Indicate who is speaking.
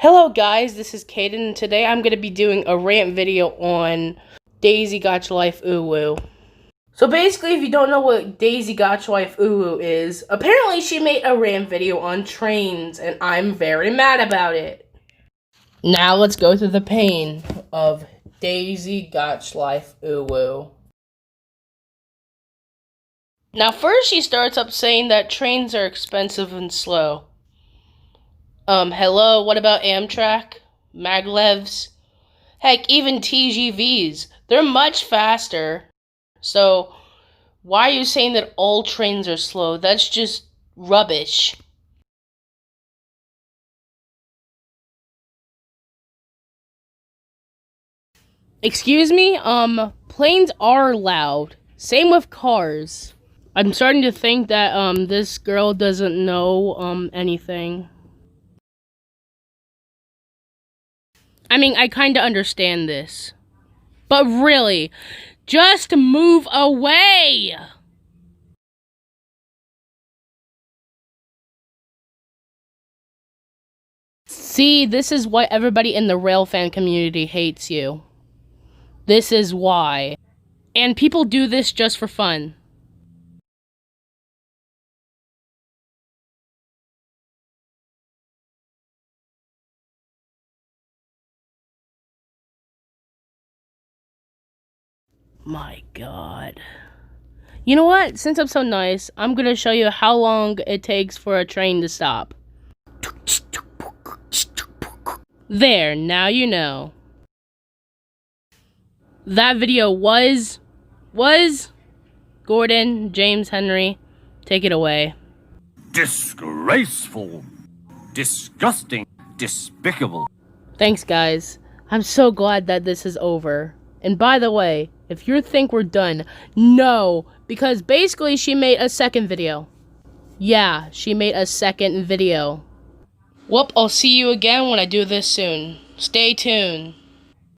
Speaker 1: Hello guys, this is Kaden, and today I'm going to be doing a rant video on Daisy Gotcha Life Uwu. So basically, if you don't know what Daisy Gotcha Life Uwu is, apparently she made a rant video on trains, and I'm very mad about it. Now let's go through the pain of Daisy Gotcha Life Uwu. Now first she starts up saying that trains are expensive and slow. Hello, what about Amtrak? Maglevs? Heck, even TGVs. They're much faster. So, why are you saying that all trains are slow? That's just rubbish. Excuse me? Planes are loud. Same with cars. I'm starting to think that, this girl doesn't know, anything. I mean, I kinda understand this. But really, just move away! See, this is why everybody in the rail fan community hates you. This is why. And people do this just for fun. My God. You know what? Since I'm so nice, I'm gonna show you how long it takes for a train to stop. There, now you know. That video was Gordon, James Henry. Take it away.
Speaker 2: Disgraceful. Disgusting. Despicable.
Speaker 1: Thanks, guys. I'm so glad that this is over. And by the way, if you think we're done, no, because basically she made a second video. Yeah, she made a second video. Well, I'll see you again when I do this soon. Stay tuned.